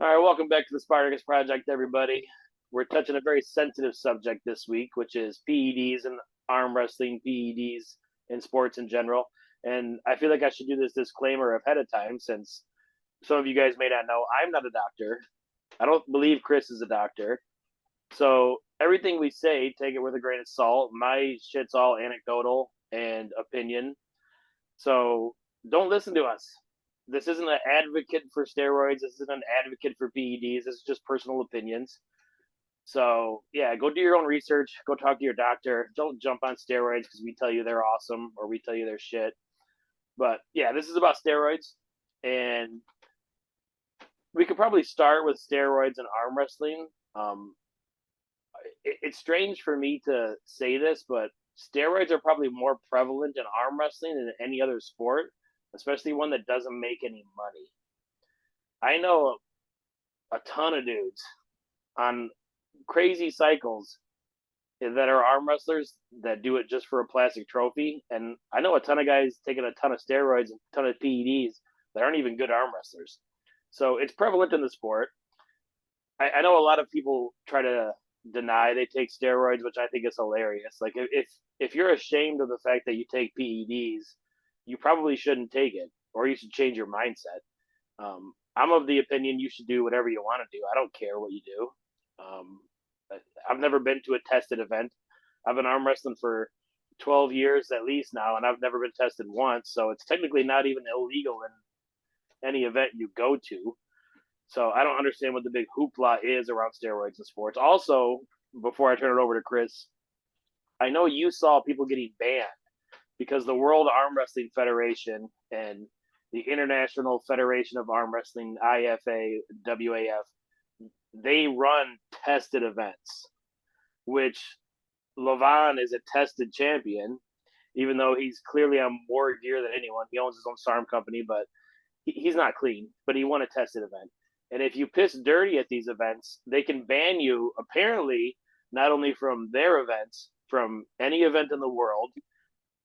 All right, welcome back to the Spartacus Project, everybody. We're touching a very sensitive subject this week, which is PEDs and arm wrestling, PEDs in sports in general. And I feel like I should do this disclaimer ahead of time since some of you guys may not know I'm not a doctor. I don't believe Chris is a doctor. So everything we say, take it with a grain of salt. My shit's all anecdotal and opinion. So don't listen to us. This isn't an advocate for steroids. This isn't an advocate for PEDs. This is just personal opinions. So yeah, go do your own research. Go talk to your doctor. Don't jump on steroids because we tell you they're awesome or we tell you they're shit. But yeah, this is about steroids, and we could probably start with steroids and arm wrestling. Um, it's strange for me to say this, but steroids are probably more prevalent in arm wrestling than any other sport, especially one that doesn't make any money. I know a ton of dudes on crazy cycles that are arm wrestlers that do it just for a plastic trophy. And I know a ton of guys taking a ton of steroids and a ton of PEDs that aren't even good arm wrestlers. So it's prevalent in the sport. I know a lot of people try to deny they take steroids, which I think is hilarious. Like if you're ashamed of the fact that you take PEDs, you probably shouldn't take it, or you should change your mindset. I'm of the opinion you should do whatever you want to do. I don't care what you do. Um, I've never been to a tested event. I've been arm wrestling for 12 years at least now, and I've never been tested once. So it's technically not even illegal in any event you go to. So I don't understand what the big hoopla is around steroids in sports. Also, before I turn it over to Chris, I know you saw people getting banned because the World Arm Wrestling Federation and the International Federation of Arm Wrestling, IFA, WAF, they run tested events, which Levon is a tested champion, even though he's clearly on more gear than anyone. He owns his own SARM company, but he's not clean, but he won a tested event. And if you piss dirty at these events, they can ban you, apparently, not only from their events, from any event in the world.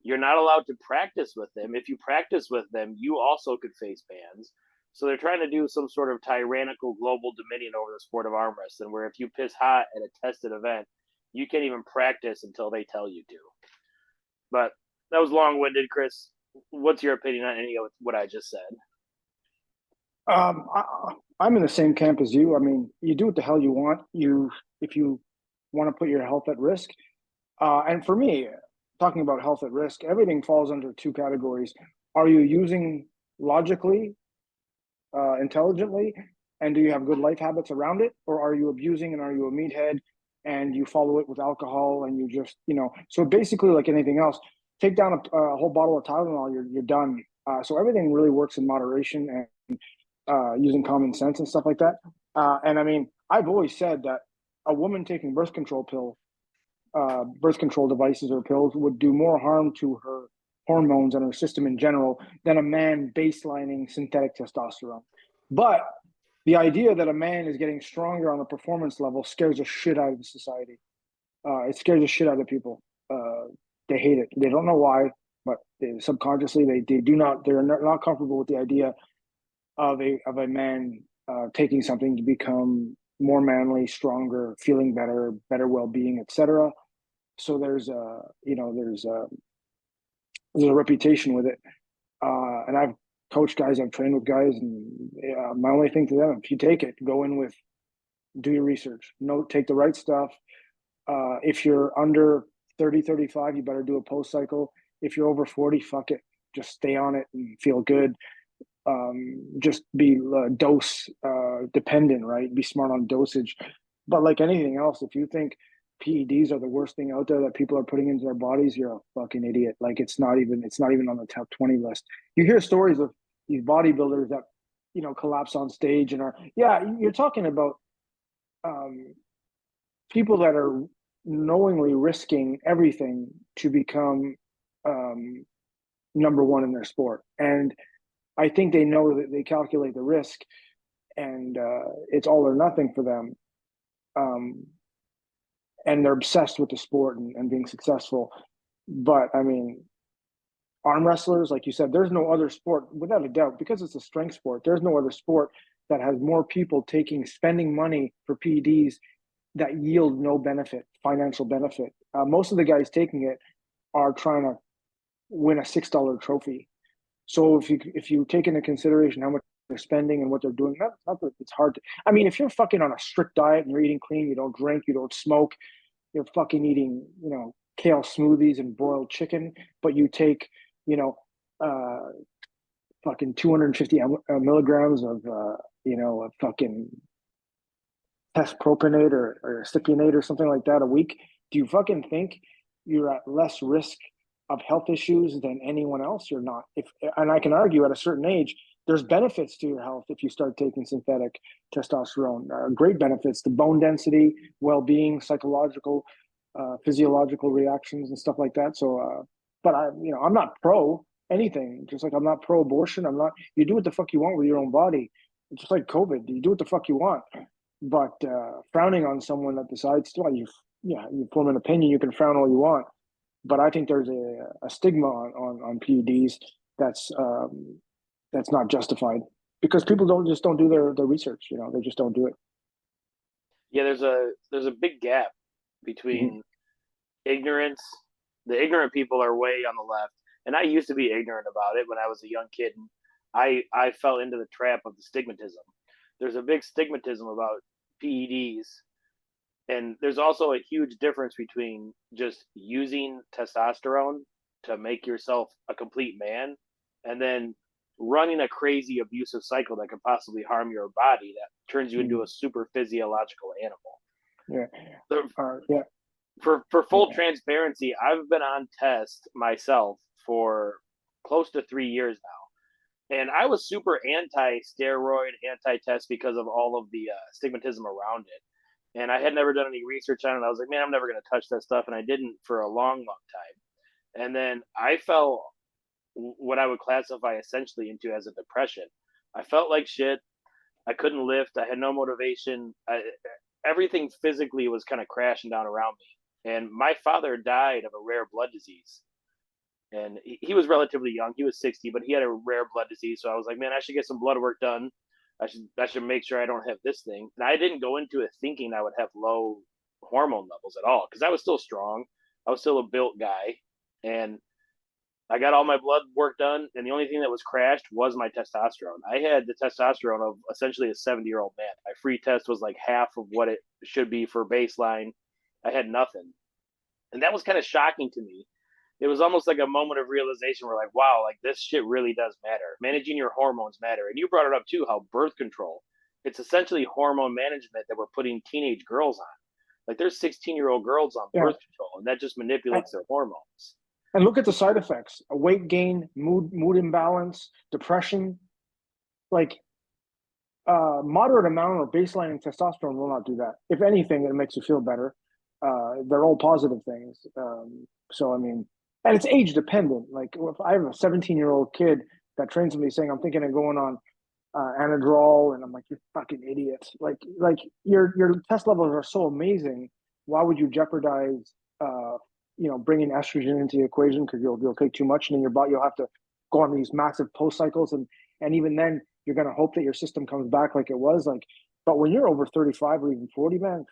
You're not allowed to practice with them. If you practice with them, you also could face bans. So they're trying to do some sort of tyrannical global dominion over the sport of arm wrestling, where if you piss hot at a tested event, you can't even practice until they tell you to. But that was long winded, Chris. What's your opinion on any of what I just said? I'm in the same camp as you. I mean, you do what the hell you want. If you want to put your health at risk. And for me, talking about health at risk, everything falls under two categories. Are you using logically, intelligently, and do you have good life habits around it, or are you abusing and are you a meathead and you follow it with alcohol and you just, so basically, like anything else, take down a whole bottle of Tylenol, you're done. So everything really works in moderation and using common sense and stuff like that. And I mean, I've always said that a woman taking birth control devices or pills would do more harm to her hormones and her system in general than a man baselining synthetic testosterone. But the idea that a man is getting stronger on a performance level scares the shit out of society. It scares the shit out of people. They hate it. They don't know why, but subconsciously they do not. They're not comfortable with the idea of a man taking something to become more manly, stronger, feeling better, better well-being, etc. So there's a reputation with it, and I've coached guys, I've trained with guys, and my only thing to them: if you take it, go in with, do your research, take the right stuff. If you're under 30, 35, you better do a post cycle. If you're over 40, fuck it, just stay on it and feel good. Just be dose dependent, right? Be smart on dosage. But like anything else, if you think PEDs are the worst thing out there that people are putting into their bodies, you're a fucking idiot. Like it's not even on the top 20 list. You hear stories of these bodybuilders that collapse on stage and you're talking about um, people that are knowingly risking everything to become um, number one in their sport. And I think they know that they calculate the risk, and it's all or nothing for them. Um, and they're obsessed with the sport and being successful. But I mean, arm wrestlers, like you said, there's no other sport, without a doubt, because it's a strength sport. There's no other sport that has more people spending money for PEDs that yield no benefit, financial benefit. Most of the guys taking it are trying to win a $6 trophy. So if you take into consideration how much they're spending and what they're doing, not that it's hard to. I mean, if you're fucking on a strict diet and you're eating clean, you don't drink, you don't smoke, you're fucking eating, kale smoothies and broiled chicken, but you take, uh, fucking 250 milligrams of, a fucking test propionate or cypionate or something like that a week. Do you fucking think you're at less risk of health issues than anyone else? You're not. And I can argue at a certain age, there's benefits to your health if you start taking synthetic testosterone. Great benefits to bone density, well-being, psychological, physiological reactions and stuff like that. So, but I'm not pro anything. Just like I'm not pro abortion. I'm not. You do what the fuck you want with your own body. It's just like COVID. You do what the fuck you want. But frowning on someone that decides to, you form an opinion. You can frown all you want, but I think there's a stigma on PEDs that's not justified because people don't do their research. They just don't do it. Yeah, there's a big gap between ignorance. The ignorant people are way on the left, and I used to be ignorant about it when I was a young kid, and I fell into the trap of the stigmatism. There's a big stigmatism about PEDs, and there's also a huge difference between just using testosterone to make yourself a complete man and then running a crazy abusive cycle that could possibly harm your body that turns you into a super physiological animal. Yeah. Yeah. For full transparency, I've been on test myself for close to 3 years now. And I was super anti-steroid, anti-test because of all of the stigmatism around it. And I had never done any research on it. I was like, man, I'm never going to touch that stuff. And I didn't for a long, long time. And then I felt what I would classify essentially into as a depression. I felt like shit. I couldn't lift. I had no motivation. Everything physically was kind of crashing down around me. And my father died of a rare blood disease. And he was relatively young. He was 60, but he had a rare blood disease. So I was like, man, I should get some blood work done. I should make sure I don't have this thing. And I didn't go into it thinking I would have low hormone levels at all because I was still strong. I was still a built guy, and I got all my blood work done. And the only thing that was crashed was my testosterone. I had the testosterone of essentially a 70-year-old man. My free test was like half of what it should be for baseline. I had nothing, and that was kind of shocking to me. It was almost like a moment of realization where like, wow, like this shit really does matter. Managing your hormones matter. And you brought it up too, how birth control, it's essentially hormone management that we're putting teenage girls on. Like there's 16-year-old girls on birth control, and that just manipulates their hormones. And look at the side effects: a weight gain, mood imbalance, depression. Like moderate amount or baselining testosterone will not do that. If anything, it makes you feel better. They're all positive things. So I mean, and it's age dependent. Like if I have a 17-year-old kid that trains with me saying, I'm thinking of going on Anadrol, and I'm like, you're fucking idiot. Like your test levels are so amazing. Why would you jeopardize, bringing estrogen into the equation? Because you'll take too much, and then your body, you'll have to go on these massive post cycles, and even then, you're going to hope that your system comes back like it was. Like, but when you're over 35 or even 40, man,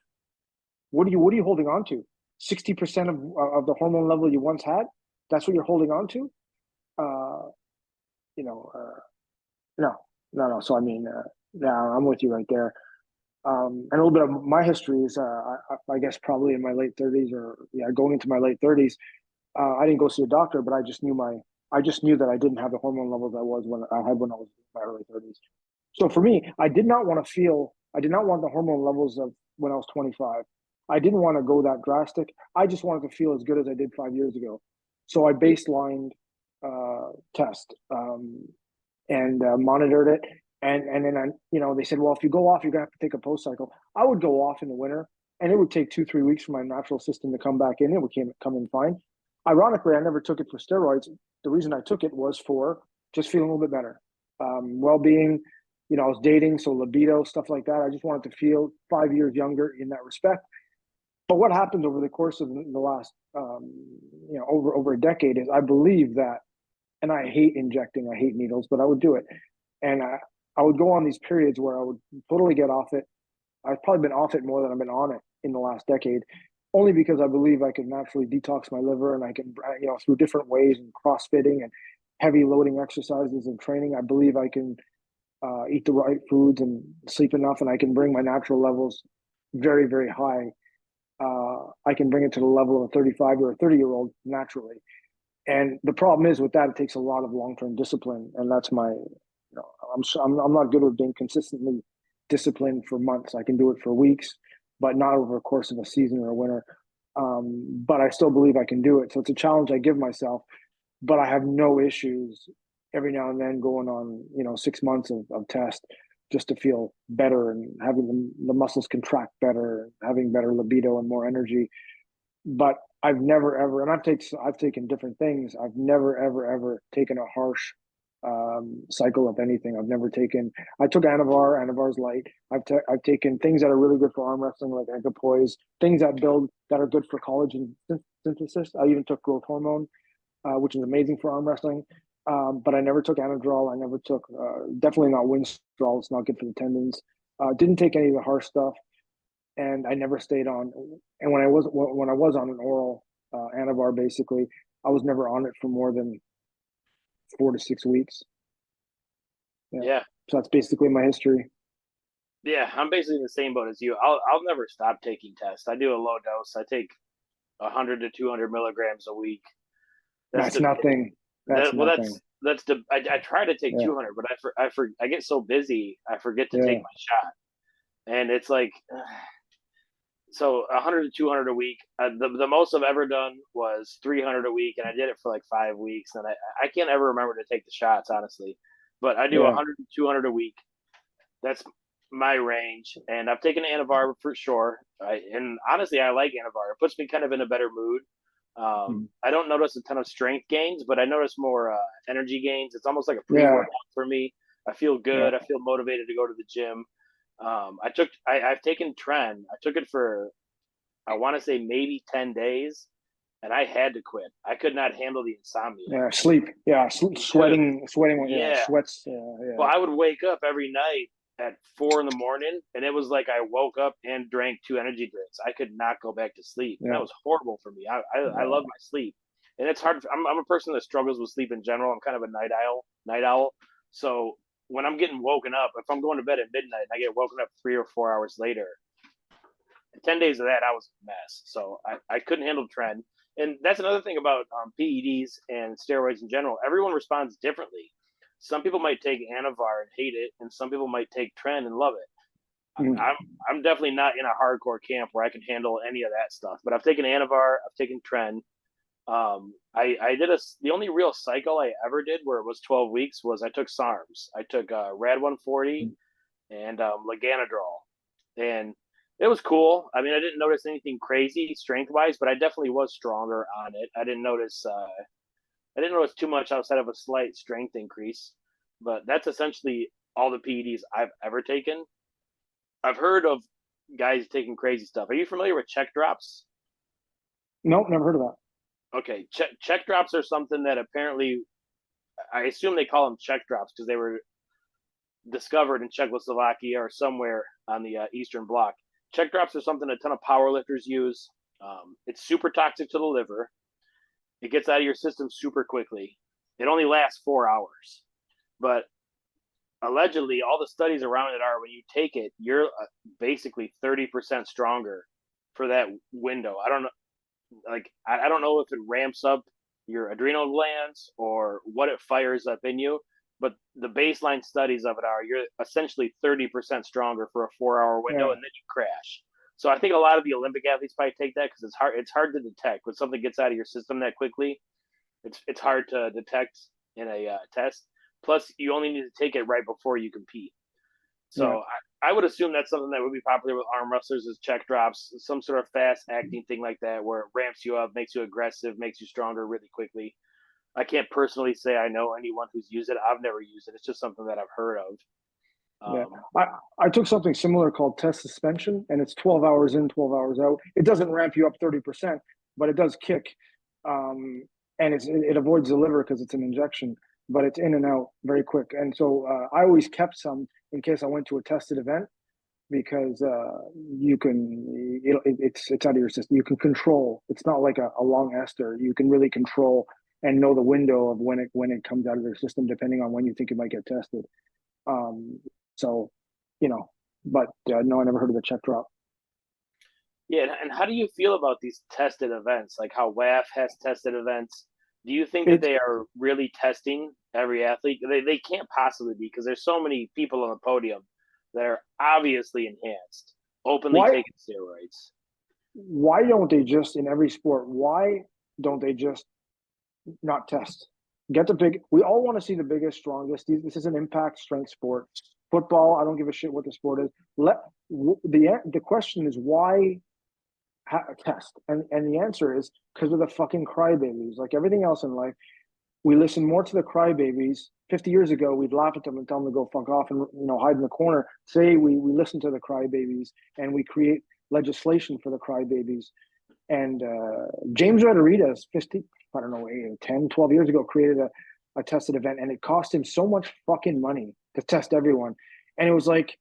what are you holding on to? 60% of the hormone level you once had. That's what you're holding on to. No. So I mean, yeah, I'm with you right there. And a little bit of my history is, I guess, probably in my late 30s going into my late 30s. I didn't go see a doctor, but I just knew that I didn't have the hormone levels I was when I was in my early 30s. So for me, I did not want the hormone levels of when I was 25. I didn't want to go that drastic. I just wanted to feel as good as I did 5 years ago. So I baselined test and monitored it. And then they said, well, if you go off, you're gonna have to take a post cycle. I would go off in the winter, and it would take 2-3 weeks for my natural system to come back in. It would come in fine. Ironically, I never took it for steroids. The reason I took it was for just feeling a little bit better, well-being. I was dating, so libido, stuff like that. I just wanted to feel 5 years younger in that respect. But what happened over the course of the last, over a decade is I believe that, and I hate injecting, I hate needles, but I would do it. And I would go on these periods where I would totally get off it. I've probably been off it more than I've been on it in the last decade, only because I believe I can naturally detox my liver, and I can, through different ways and crossfitting and heavy loading exercises and training, I believe I can eat the right foods and sleep enough, and I can bring my natural levels very, very high. I can bring it to the level of a 35 or a 30-year-old naturally. And the problem is with that, it takes a lot of long-term discipline, and that's my, I'm not good with being consistently disciplined for months. I can do it for weeks, but not over a course of a season or a winter. But I still believe I can do it. So it's a challenge I give myself, but I have no issues every now and then going on, 6 months of test just to feel better and having the muscles contract better, having better libido and more energy. But I've never ever, and I've taken different things. I've never ever taken a harsh cycle of anything. I've never taken. I took Anavar. Anavar's light. I've taken things that are really good for arm wrestling, like equipoise, things that are good for collagen synthesis. I even took growth hormone, which is amazing for arm wrestling. But I never took Anadrol. I never took, definitely not Winstrol. It's not good for the tendons. Didn't take any of the harsh stuff, and I never stayed on. And when I was on an oral Anavar, basically, I was never on it for more than 4 to 6 weeks. Yeah. So that's basically my history. Yeah, I'm basically in the same boat as you. I'll never stop taking tests. I do a low dose. I take 100 to 200 milligrams a week. That's nothing. I try to take 200, but I get so busy I forget to take my shot, and it's like so 100 to 200 a week. The most I've ever done was 300 a week, and I did it for like 5 weeks, and I can't ever remember to take the shots honestly, but I do 100 to 200 a week. That's my range, and I've taken Anavar for sure. And honestly, I like Anavar. It puts me kind of in a better mood. I don't notice a ton of strength gains, but I notice more energy gains. It's almost like a pre-workout for me. I feel good. I feel motivated to go to the gym. I've taken Tren. I took it for, I want to say maybe 10 days, and I had to quit. I could not handle the insomnia. Yeah, sleep. Yeah, sweating. Yeah, sweats. Well, I would wake up every night at 4 in the morning, and it was like I woke up and drank 2 energy drinks. I could not go back to sleep. That was horrible for me. I love my sleep, and it's hard. I'm a person that struggles with sleep in general. I'm kind of a night owl. So when I'm getting woken up, if I'm going to bed at midnight and I get woken up 3 or 4 hours later, 10 days of that, I was a mess. So I couldn't handle Tren. And that's another thing about PEDs and steroids in general. Everyone responds differently. Some people might take Anavar and hate it, and some people might take Tren and love it. I'm definitely not in a hardcore camp where I can handle any of that stuff. But I've taken Anavar, I've taken Tren. I did the only real cycle I ever did where it was 12 weeks was I took SARMs. I took Rad 140 and Laganadrol, and it was cool. I mean, I didn't notice anything crazy strength wise, but I definitely was stronger on it. I didn't notice too much outside of a slight strength increase, but that's essentially all the PEDs I've ever taken. I've heard of guys taking crazy stuff. Are you familiar with check drops? Nope, never heard of that. Okay, check drops are something that apparently, I assume they call them check drops because they were discovered in Czechoslovakia or somewhere on the Eastern Bloc. Check drops are something a ton of powerlifters use. It's super toxic to the liver. It gets out of your system super quickly. It only lasts 4 hours, but allegedly, all the studies around it are when you take it, you're basically 30% stronger for that window. I don't know, I don't know if it ramps up your adrenal glands or what it fires up in you, but the baseline studies of it are you're essentially 30% stronger for a 4 hour window, and then you crash. So I think a lot of the Olympic athletes probably take that because it's hard to detect when something gets out of your system that quickly. It's hard to detect in a test. Plus, you only need to take it right before you compete. So I would assume that's something that would be popular with arm wrestlers is check drops, some sort of fast acting thing like that where it ramps you up, makes you aggressive, makes you stronger really quickly. I can't personally say I know anyone who's used it. I've never used it. It's just something that I've heard of. I took something similar called test suspension, and it's 12 hours in, 12 hours out. It doesn't ramp you up 30%, but it does kick. And it avoids the liver because it's an injection. but it's in and out very quick. And so I always kept some in case I went to a tested event because you can it's out of your system. You can control. It's not like a long ester. You can really control and know the window of when it comes out of your system, depending on when you think it might get tested. Um, so, you know, but no, I never heard of the check drop. Yeah, and how do you feel about these tested events? Like how WAF has tested events. Do you think that It's they are really testing every athlete? They can't possibly be because there's so many people on the podium that are obviously enhanced, openly why taking steroids. why don't they just in every sport? Why don't they just not test? Get the big. We all want to see the biggest, strongest. This is an impact strength sport. Football, I don't give a shit what the sport is. Let the question is why test, and the answer is because of the fucking crybabies. Like everything else in life, we listen more to the crybabies. 50 years ago, we'd laugh at them and tell them to go fuck off and hide in the corner. Today, we listen to the crybabies and we create legislation for the crybabies. And James Rodriguez, 50, I don't know, 10, 12 years ago, created a tested event, and it cost him so much fucking money to test everyone. And it was like,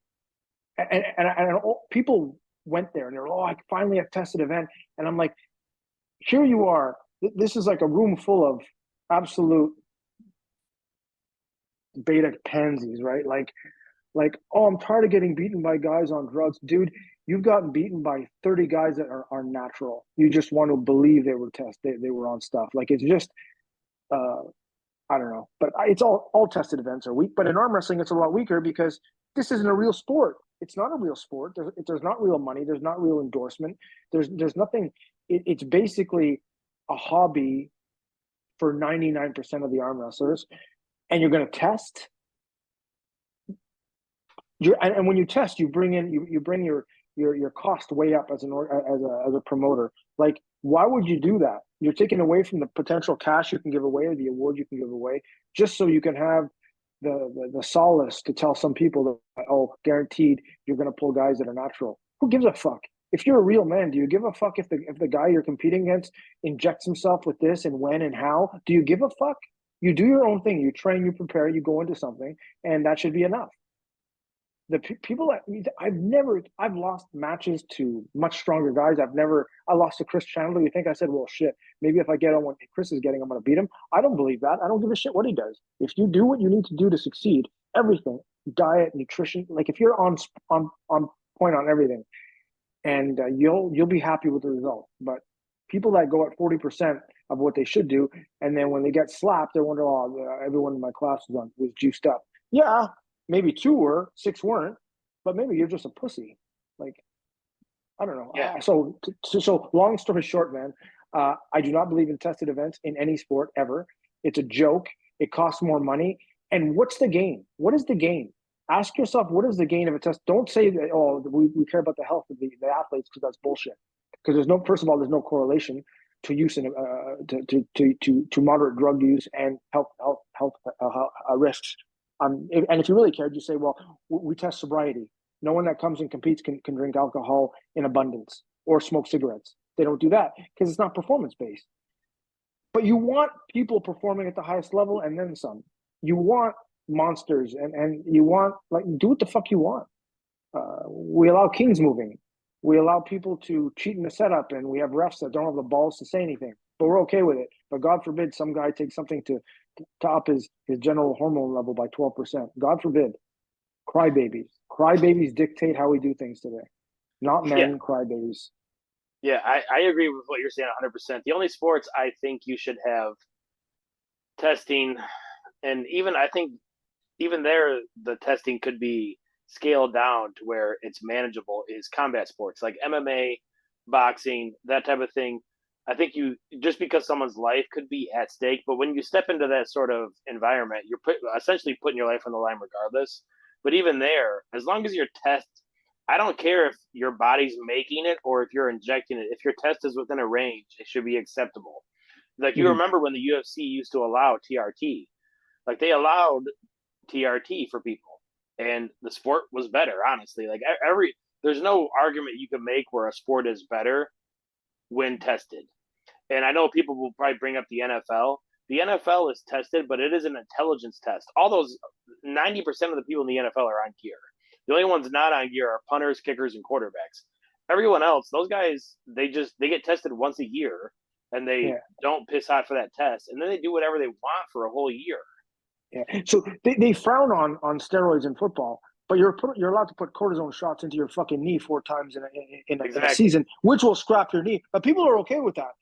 and people went there and they're, oh, I finally have tested event. And I'm like, here you are. This is like a room full of absolute beta pansies, right? Like, oh, I'm tired of getting beaten by guys on drugs. Dude, you've gotten beaten by 30 guys that are natural. You just want to believe they were they were on stuff. Like it's just uh I don't know. But it's all tested events are weak. But in arm wrestling, it's a lot weaker because this isn't a real sport. It's not a real sport. There's not real money. There's not real endorsement. There's nothing. It's basically a hobby for 99% of the arm wrestlers. And you're going to test and when you test, you bring in you bring your cost way up as as a promoter. Like, why would you do that? You're taking away from the potential cash you can give away or the award you can give away, just so you can have the solace to tell some people that, oh, guaranteed you're going to pull guys that are natural. Who gives a fuck? If you're a real man, do you give a fuck if the guy you're competing against injects himself with this and when and how? Do you give a fuck? You do your own thing. You train, you prepare, you go into something, and that should be enough. People that I've lost matches to much stronger guys. I lost to Chris Chandler. You think I said, well, shit, maybe if I get on what Chris is getting, I'm going to beat him. I don't believe that. I don't give a shit what he does. If you do what you need to do to succeed, everything, diet, nutrition, like if you're on point on everything, and you'll be happy with the result. But people that go at 40% of what they should do, and then when they get slapped, they wonder, oh, everyone in my class was juiced up. Yeah, maybe two were, six weren't, but maybe you're just a pussy. Like, I don't know. Yeah, So long story short, man, I do not believe in tested events in any sport ever. It's a joke. It costs more money. And what's the gain? What is the gain? Ask yourself, what is the gain of a test? Don't say that, oh, we care about the health of the athletes because that's bullshit. Because first of all, there's no correlation to use in to moderate drug use and health risks. And if you really cared, you say, well, we test sobriety. No one that comes and competes can drink alcohol in abundance or smoke cigarettes. They don't do that because it's not performance based. But you want people performing at the highest level and then some. You want monsters and you want, like, do what the fuck you want. We allow kings moving. We allow people to cheat in the setup, and we have refs that don't have the balls to say anything. But we're okay with it. But God forbid some guy takes something to up his general hormone level by 12%. God forbid. Crybabies. Crybabies dictate how we do things today. Not yeah, men, crybabies. yeah. I agree with what you're saying 100%. The only sports I think you should have testing, and even I think even there the testing could be scaled down to where it's manageable is combat sports like MMA, boxing, that type of thing. I think you just because someone's life could be at stake, but when you step into that sort of environment, essentially putting your life on the line regardless. But even there, as long as your test, I don't care if your body's making it or if you're injecting it. If your test is within a range, it should be acceptable. Like you Mm-hmm. remember when the UFC used to allow TRT, like they allowed TRT for people, and the sport was better. Honestly, like there's no argument you can make where a sport is better when tested. And I know people will probably bring up the NFL, The NFL is tested, but it is an intelligence test. All those 90% of the people in the NFL are on gear. The only ones not on gear are punters, kickers, and quarterbacks. Everyone else, those guys, they get tested once a year, and they Yeah. don't piss hot for that test, and then they do whatever they want for a whole year. Yeah. So they frown on steroids in football, but you're allowed to put cortisone shots into your fucking knee 4 times in a Exactly. season, which will scrap your knee. But people are okay with that.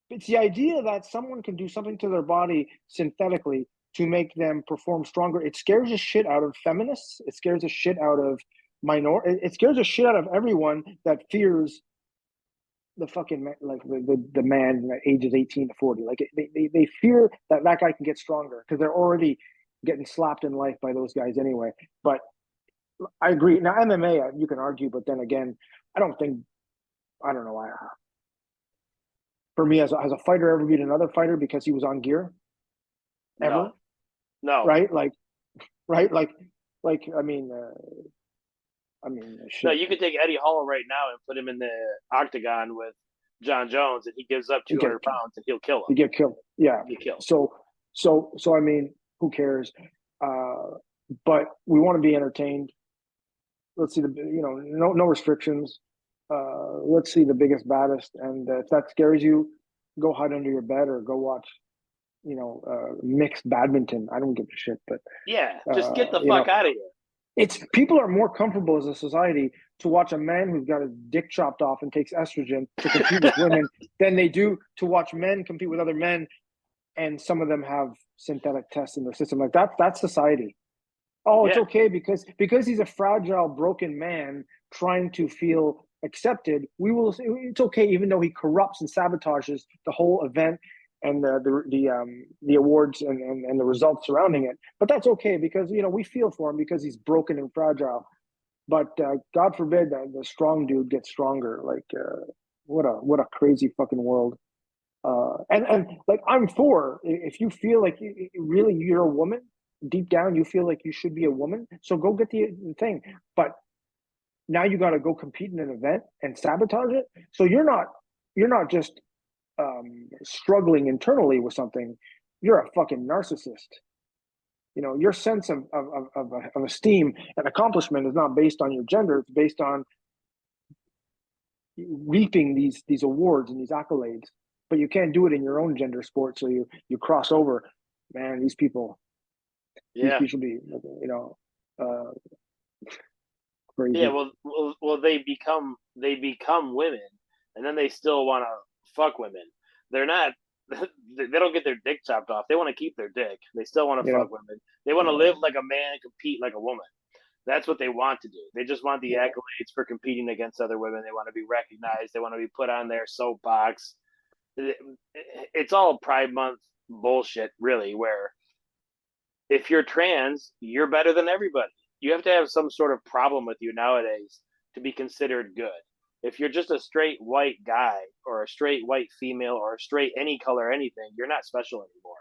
It's the idea that someone can do something to their body synthetically to make them perform stronger. It scares the shit out of feminists. It scares the shit out of it scares the shit out of everyone that fears the fucking like the man that ages 18 to 40. Like they fear that guy can get stronger because they're already getting slapped in life by those guys anyway. But I agree. Now MMA, you can argue, but then again, I don't think I don't know. For me, has a fighter ever beat another fighter because he was on gear? No, Ever? no, Right? Right? I mean, no. shit. You could take Eddie Hall right now and put him in the octagon with John Jones, and he gives up You 200 pounds, and he'll kill him. you get killed. Yeah. He'll kill. So I mean, who cares? But we want to be entertained. Let's see no restrictions. Let's see the biggest, baddest, and if that scares you, go hide under your bed or go watch, mixed badminton. I don't give a shit, but Yeah, just get the fuck out of here. it's people are more comfortable as a society to watch a man who's got his dick chopped off and takes estrogen to compete with women than they do to watch men compete with other men, and some of them have synthetic tests in their system. Like that's society. Oh, it's Yeah, okay because he's a fragile, broken man trying to feel accepted. We will. It's okay, even though he corrupts and sabotages the whole event and the awards and the results surrounding it. But that's okay because we feel for him because he's broken and fragile. But God forbid that the strong dude gets stronger. Like what a crazy fucking world. And like I'm for if you feel like really you're a woman deep down you feel like you should be a woman, so go get the thing. But now you got to go compete in an event and sabotage it. So you're not just struggling internally with something. You're a fucking narcissist. Your sense of esteem and accomplishment is not based on your gender. It's based on reaping these awards and these accolades. But you can't do it in your own gender sport. So you cross over. Man, these yeah, people should be, uh, yeah. crazy. Well, they become women, and then they still want to fuck women. They're not. They don't get their dick chopped off. They want to keep their dick. They still want to You know, fuck women. They want to live like a man, compete like a woman. That's what they want to do. They just want the yeah, accolades for competing against other women. They want to be recognized. They want to be put on their soapbox. It's all Pride Month bullshit, really, where if you're trans, you're better than everybody. You have to have some sort of problem with you nowadays to be considered good. If you're just a straight white guy or a straight white female or a straight any color anything, you're not special anymore.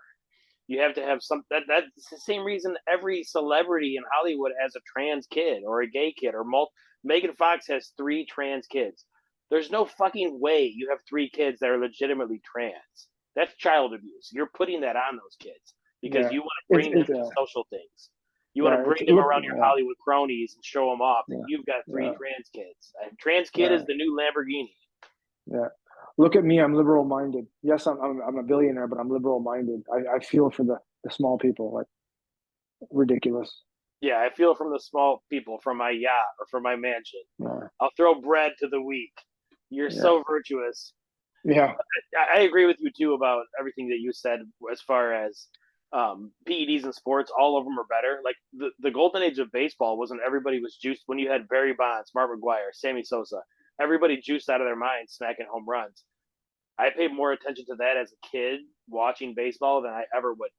You have to have that's the same reason every celebrity in Hollywood has a trans kid or a gay kid or Megan Fox has 3 trans kids. There's no fucking way you have 3 kids that are legitimately trans. That's child abuse. You're putting that on those kids because yeah. you want to It's bring them it's to social things. You want yeah. to It's bring them look around your yeah Hollywood cronies and show them off that yeah you've got three yeah trans kids. A trans kid yeah is the new Lamborghini. yeah. Look at me. I'm liberal minded. Yes, I'm a billionaire, but I'm liberal minded. I feel for the small people. Like ridiculous. Yeah, I feel from the small people, from my yacht or from my mansion. Yeah, I'll throw bread to the weak. You're yeah, so virtuous. yeah, I agree with you too about everything that you said as far as PEDs in sports. All of them are better. Like the golden age of baseball wasn't everybody was juiced when you had Barry Bonds, Mark McGuire, Sammy Sosa. Everybody juiced out of their mind, smacking home runs. I paid more attention to that as a kid watching baseball than I ever would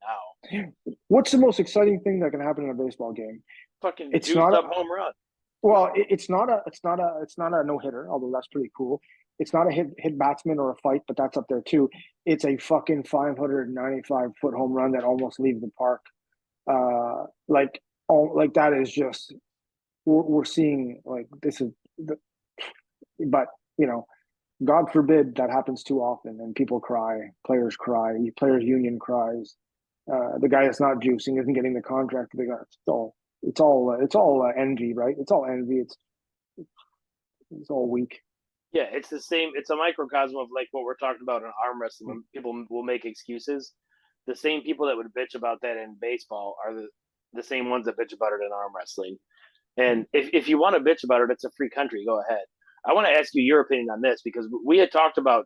now. What's the most exciting thing that can happen in a baseball game? Fucking It's juiced not. up home run. Well, it's not a no hitter, although that's pretty cool. It's not a hit batsman or a fight, but that's up there too. It's a fucking 595-foot home run that almost leaves the park. Like that is just we're seeing like this is, but you know God forbid that happens too often, and people cry, players union cries. The guy that's not juicing isn't getting the contract. It's all envy, right? It's all envy. It's all weak. Yeah, it's the same. It's a microcosm of like what we're talking about in arm wrestling. When people will make excuses, the same people that would bitch about that in baseball are the same ones that bitch about it in arm wrestling. And if you want to bitch about it, it's a free country. Go ahead. I want to ask you your opinion on this because we had talked about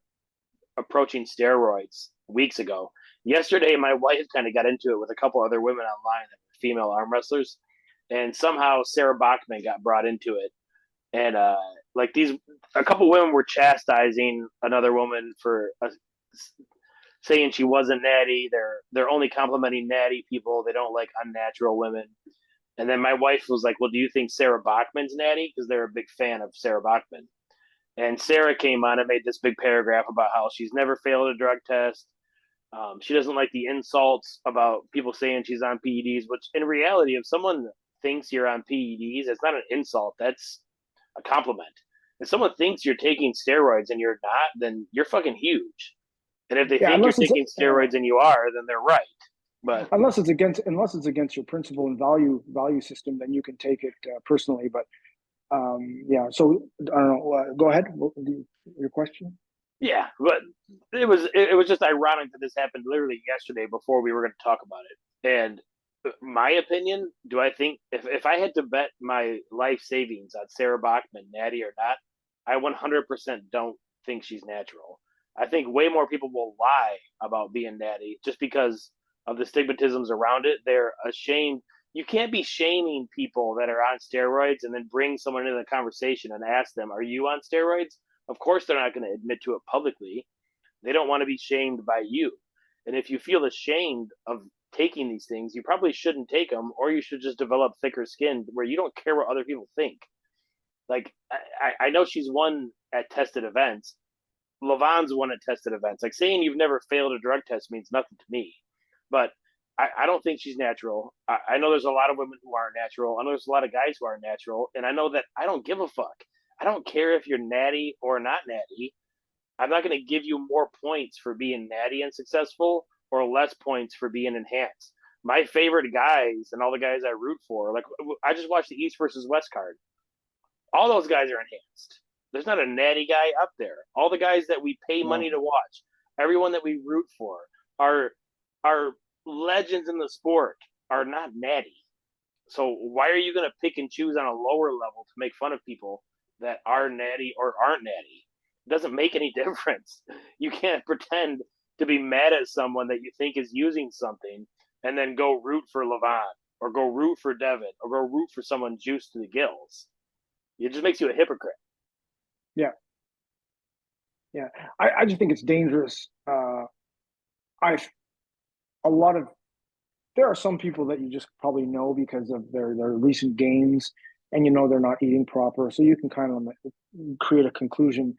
approaching steroids weeks ago. Yesterday, my wife kind of got into it with a couple other women online that were female arm wrestlers, and somehow Sarah Bachman got brought into it. And like a couple women were chastising another woman for saying she wasn't natty. They're only complimenting natty people. They don't like unnatural women. And then my wife was like, "Well, do you think Sarah Bachman's natty?" Because they're a big fan of Sarah Bachman. And Sarah came on and made this big paragraph about how she's never failed a drug test. She doesn't like the insults about people saying she's on PEDs, which in reality, if someone thinks you're on PEDs, it's not an insult. That's a compliment. If someone thinks you're taking steroids and you're not, then you're fucking huge. And if they Yeah, think you're taking steroids and you are, then they're right. But unless it's against your principle and value system, then you can take it personally. But yeah, so I don't know. Go ahead. Your question? yeah, but it was just ironic that this happened literally yesterday before we were going to talk about it. And my opinion, do I think if I had to bet my life savings on Sarah Bachman, natty or not, I 100% don't think she's natural. I think way more people will lie about being natty just because of the stigmatisms around it. They're ashamed. You can't be shaming people that are on steroids and then bring someone into the conversation and ask them, "Are you on steroids?" Of course, they're not going to admit to it publicly. They don't want to be shamed by you. And if you feel ashamed of taking these things, you probably shouldn't take them, or you should just develop thicker skin where you don't care what other people think. Like, I know she's won at tested events. Lavon's won at tested events. Like, saying you've never failed a drug test means nothing to me. But I don't think she's natural. I know there's a lot of women who aren't natural. I know there's a lot of guys who aren't natural. And I know that I don't give a fuck. I don't care if you're natty or not natty. I'm not going to give you more points for being natty and successful or less points for being enhanced. My favorite guys and all the guys I root for, like I just watched the East versus West card. All those guys are enhanced. There's not a natty guy up there. All the guys that we pay money No. to watch, everyone that we root for, are legends in the sport are not natty. So why are you going to pick and choose on a lower level to make fun of people that are natty or aren't natty? It doesn't make any difference. You can't pretend to be mad at someone that you think is using something and then go root for Levant or go root for Devin or go root for someone juiced to the gills. It just makes you a hypocrite. Yeah, yeah. I just think it's dangerous. I a lot of There are some people that you just probably know because of their recent gains, and you know they're not eating proper, so you can kind of create a conclusion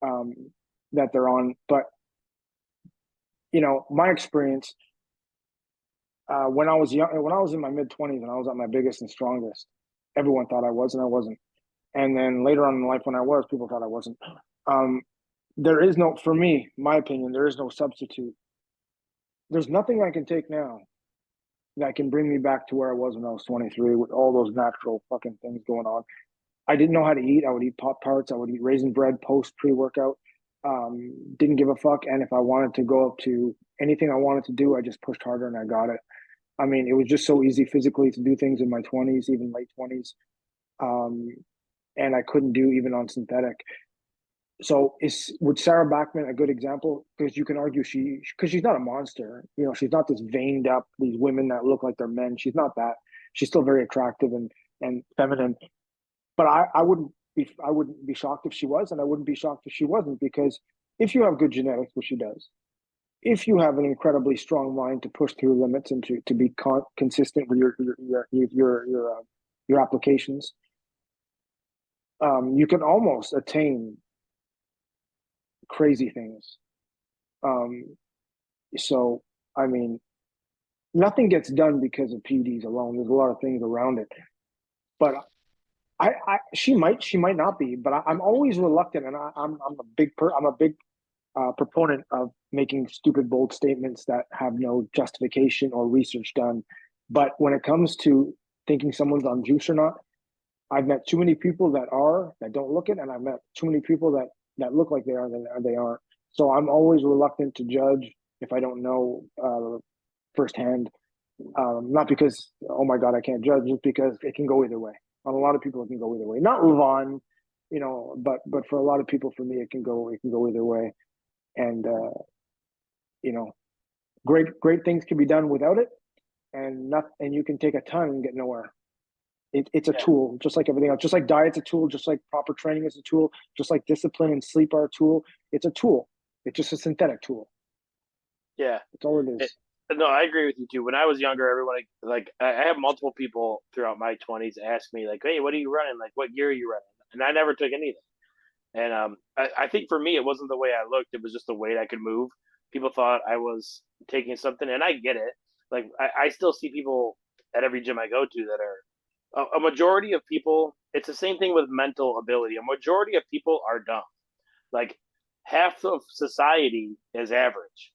um, that they're on. But my experience when I was young, when I was in my mid 20s, and I was at my biggest and strongest, everyone thought I was, and I wasn't. And then later on in life, when I was, people thought I wasn't. Um, there is no, for me, my opinion, there is no substitute. There's nothing I can take now that can bring me back to where I was when I was 23 with all those natural fucking things going on. I didn't know how to eat. I would eat Pop Tarts. I would eat raisin bread post pre workout. Didn't give a fuck. And if I wanted to go up to anything I wanted to do, I just pushed harder and I got it. I mean, it was just so easy physically to do things in my 20s, even late 20s. Um, and I couldn't do even on synthetic. So is would Sarah Bachman a good example? Because you can argue because she's not a monster. She's not this veined up these women that look like they're men. She's not that. She's still very attractive and feminine. But I wouldn't be shocked if she was, and I wouldn't be shocked if she wasn't, because if you have good genetics, which she does, if you have an incredibly strong mind to push through limits and to be consistent with your applications, you can almost attain crazy things. Um, so, I mean, nothing gets done because of PDs alone. There's a lot of things around it. But she might not be, but I'm always reluctant, and I'm a big proponent of making stupid, bold statements that have no justification or research done. But when it comes to thinking someone's on juice or not, I've met too many people that don't look it, and I've met too many people that look like they are and they aren't. So I'm always reluctant to judge if I don't know firsthand. Not because, oh my God, I can't judge, just because it can go either way. On a lot of people, it can go either way. Not Levon, but for a lot of people, for me, it can go either way. And you know, great things can be done without it, and you can take a ton and get nowhere. It's a Yeah, tool, just like everything else. Just like diet's a tool, just like proper training is a tool, just like discipline and sleep are a tool. It's a tool. It's just a synthetic tool. yeah. That's all it It, is. no, I agree with you too. When I was younger, everyone like I have multiple people throughout my 20s ask me like, "Hey, what are you running? Like, what gear are you running?" And I never took anything. And I think for me, it wasn't the way I looked; it was just the weight I could move. People thought I was taking something, and I get it. Like I still see people at every gym I go to that are a majority of people. It's the same thing with mental ability. A majority of people are dumb. Like half of society is average,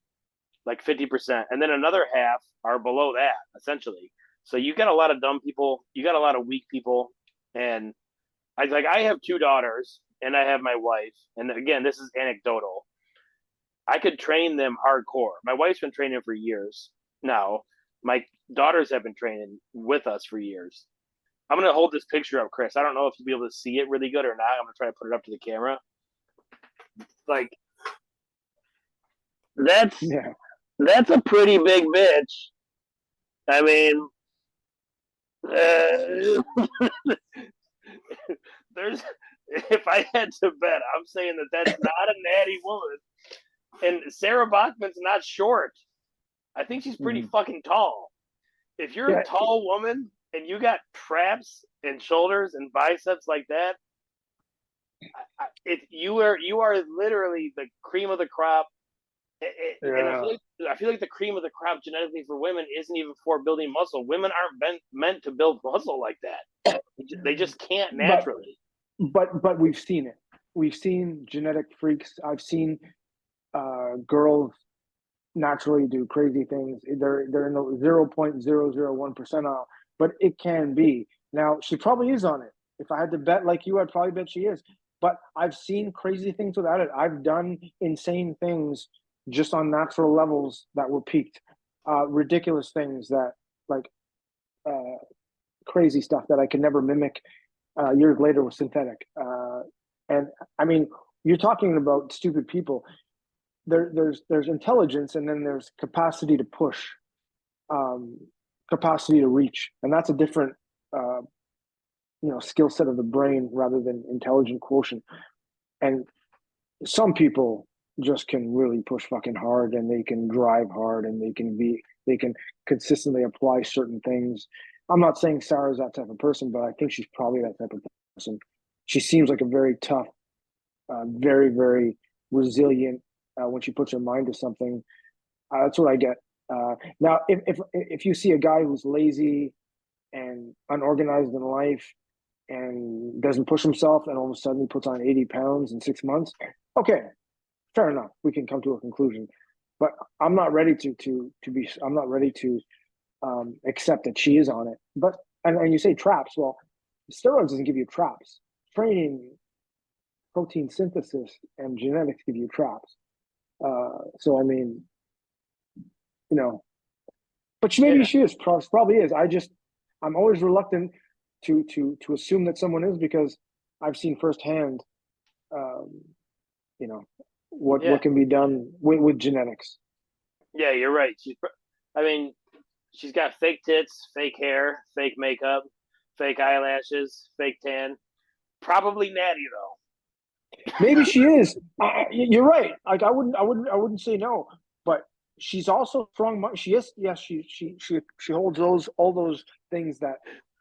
like 50%, and then another half are below that, essentially. So you got a lot of dumb people, you got a lot of weak people, and I have two daughters, and I have my wife, and again, this is anecdotal. I could train them hardcore. My wife's been training for years now. My daughters have been training with us for years. I'm gonna hold this picture up, Chris. I don't know if you'll be able to see it really good or not. I'm gonna try to put it up to the camera. Like that's Yeah, that's a pretty big bitch. I mean, uh, there's if I had to bet, I'm saying that that's not a natty woman. And Sarah Bachman's not short. I think she's pretty mm-hmm. fucking tall. If you're a Yeah, tall woman and you got traps and shoulders and biceps like that, you are literally the cream of the crop. And yeah. I feel like the cream of the crop genetically for women isn't even for building muscle. Women aren't meant to build muscle like that. They just can't But naturally. but we've seen it. We've seen genetic freaks. I've seen girls naturally do crazy things. They're in the 0.001 percentile, but it can be. Now she probably is on it. If I had to bet like you, I'd probably bet she is. But I've seen crazy things without it. I've done insane things just on natural levels that were peaked. Ridiculous things that like uh, crazy stuff that I could never mimic years later with synthetic. And I mean, you're talking about stupid people. There's intelligence, and then there's capacity to push, um, capacity to reach, and that's a different uh, skill set of the brain rather than intelligent quotient. And some people just can really push fucking hard, and they can drive hard, and they can consistently apply certain things. I'm not saying Sarah's that type of person, but I think she's probably that type of person. She seems like a very tough, very resilient when she puts her mind to something. That's what I get. Now, if you see a guy who's lazy and unorganized in life and doesn't push himself, and all of a sudden he puts on 80 pounds in 6 months, okay, fair enough. We can come to a conclusion. But I'm not ready to be. I'm not ready to accept that she is on it. But and you say traps. Well, steroids doesn't give you traps. Training, protein synthesis, and genetics give you traps. So I mean, you know, but maybe Yeah, she is. Probably is. I'm always reluctant to assume that someone is, because I've seen firsthand, um, you know, yeah, what can be done with genetics. yeah. You're right. I mean, she's got fake tits, fake hair, fake makeup, fake eyelashes, fake tan. Probably natty though. Maybe she is. You're right. Like I wouldn't say no. But she's also strong. She is. Yes, she holds all those things that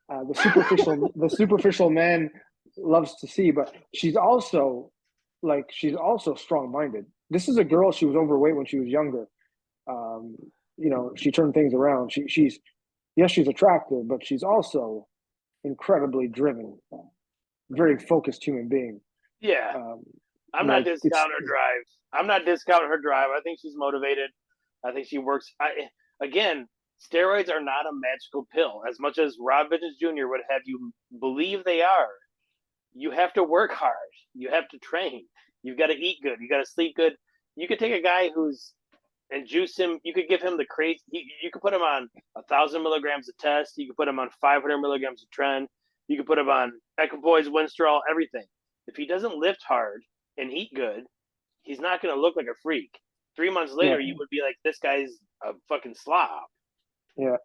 the superficial man loves to see. But she's also strong minded. This is a girl. She was overweight when she was younger. Um, she turned things around. She's yes, she's attractive, but she's also incredibly driven. very focused human being. Yeah, Um, I'm not like it's discounting her drive. I'm not discounting her drive. I think she's motivated. I think she works. Again, steroids are not a magical pill. As much as Rob Bridges Jr. would have you believe they are, you have to work hard. You have to train. You've got to eat good. You got to sleep good. You could take a guy who's and juice him. You could give him the crazy. You could put him on 1,000 milligrams of test. You could put him on 500 milligrams of tren. You could put him on Equipoise, Winstrol, everything. If he doesn't lift hard and eat good, he's not going to look like a freak. 3 months yeah, later, you would be like, this guy's a fucking slob. yeah,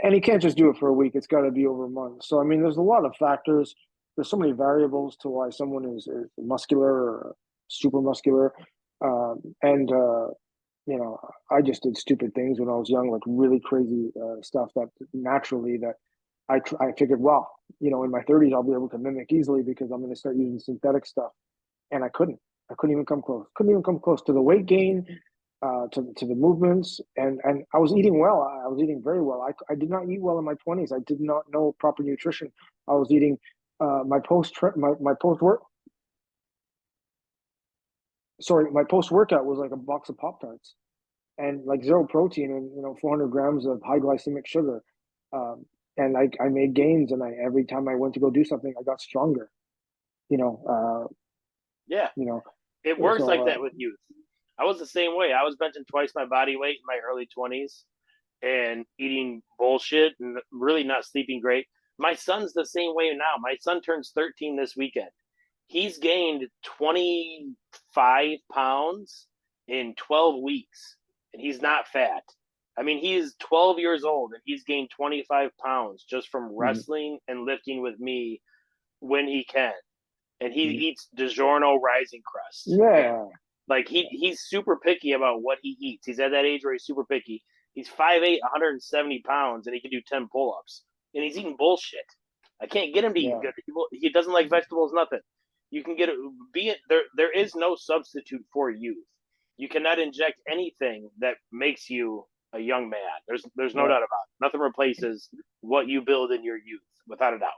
and he can't just do it for a week. It's got to be over a month. So I mean, there's a lot of factors. There's so many variables to why someone is muscular or super muscular, and you know, I just did stupid things when I was young, like really crazy stuff that naturally that I figured, well, you know, in my 30s I'll be able to mimic easily because I'm going to start using synthetic stuff, and I couldn't. I couldn't even come close. Couldn't even come close to the weight gain, to the movements, and I was eating well. I was eating very well. I did not eat well in my 20s. I did not know proper nutrition. I was eating my post work. Sorry, my post workout was like a box of Pop Tarts and like zero protein and 400 grams of high glycemic sugar. Um, and I made gains, and I every time I went to go do something, I got stronger. You know, Yeah, you know. it works So like that with youth. I was the same way. I was benching twice my body weight in my early 20s and eating bullshit and really not sleeping great. My son's the same way now. My son turns 13 this weekend. He's gained 25 pounds in 12 weeks, and he's not fat. I mean, he's 12 years old, and he's gained 25 pounds just from mhm, wrestling and lifting with me when he can. And he mhm. eats DiGiorno Rising Crust. And Yeah, like he's super picky about what he eats. He's at that age where he's super picky. He's 5'8", 170 pounds, and he can do 10 pull-ups. And he's eating bullshit. I can't get him to eat yeah, good. He doesn't like vegetables, nothing. You can get it. Be it there. There is no substitute for youth. You cannot inject anything that makes you a young man. There's no yeah, doubt about it. Nothing replaces what you build in your youth, without a doubt.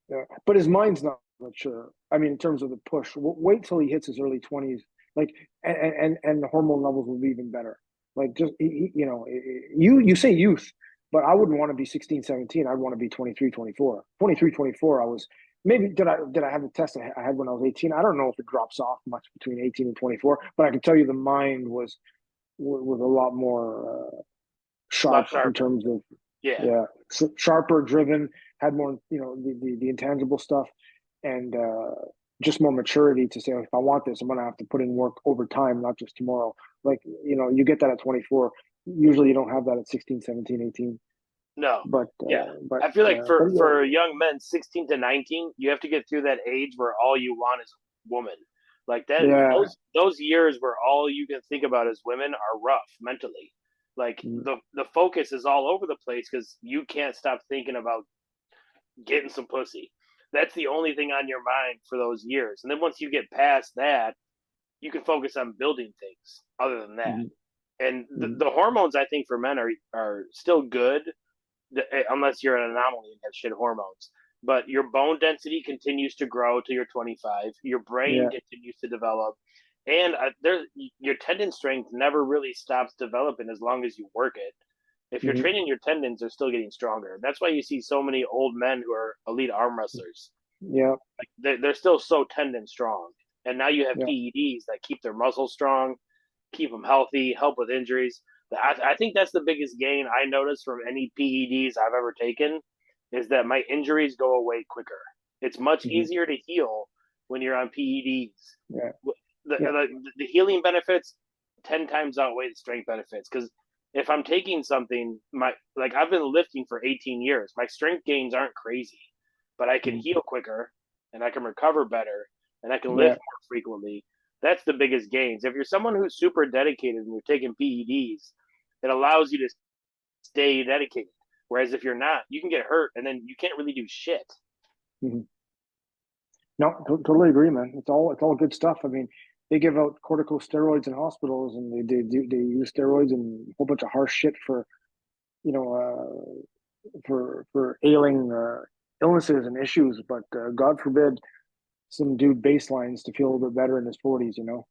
yeah. But his mind's not mature. I mean, in terms of the push, wait till he hits his early 20s, like, and the hormone levels will be even better. Like, just you say youth, but I wouldn't want to be 16, 17. I'd want to be 23, 24. 23, 24. I was maybe did I have the test I had when I was 18? I don't know if it drops off much between 18 and 24, but I can tell you the mind was a lot more A lot sharp in sharper. terms of, Yeah. yeah, sharper, driven, had more, the intangible stuff, and just more maturity to say, if I want this, I'm going to have to put in work over time, not just tomorrow. Like, you get that at 24. Usually you don't have that at 16, 17, 18. No. But, Yeah. I feel like but for young men, 16 to 19, you have to get through that age where all you want is woman. Like that, yeah, those years where all you can think about is women are rough mentally. Like yeah. the focus is all over the place because you can't stop thinking about getting some pussy. That's the only thing on your mind for those years. And then once you get past that, you can focus on building things other than that. Mm-hmm. And Mm-hmm. the hormones I think for men are still good unless you're an anomaly and have shit hormones. But your bone density continues to grow till you're 25. Your brain Yeah. continues to develop, and your tendon strength never really stops developing as long as you work it. If you're Mm-hmm. training your tendons, they're still getting stronger. That's why you see so many old men who are elite arm wrestlers. Yeah. Like they're still so tendon strong. And now you have Yeah. PEDs that keep their muscles strong, keep them healthy, help with injuries. I think that's the biggest gain I noticed from any PEDs I've ever taken is that my injuries go away quicker. It's much Mm-hmm. easier to heal when you're on PEDs. Yeah. The, Yeah. the healing benefits 10 times outweigh the strength benefits because if I'm taking something, I've been lifting for 18 years, my strength gains aren't crazy, but I can Mm-hmm. heal quicker and I can recover better and I can lift Yeah. more frequently. That's the biggest gains. If you're someone who's super dedicated and you're taking PEDs, it allows you to stay dedicated. Whereas if you're not, you can get hurt and then you can't really do shit. Mm-hmm. No, totally agree, man. It's all good stuff. I mean, they give out corticosteroids in hospitals, and they use steroids and a whole bunch of harsh shit for you know for ailing illnesses and issues. But God forbid, some dude baselines to feel a little bit better in his 40s, you know.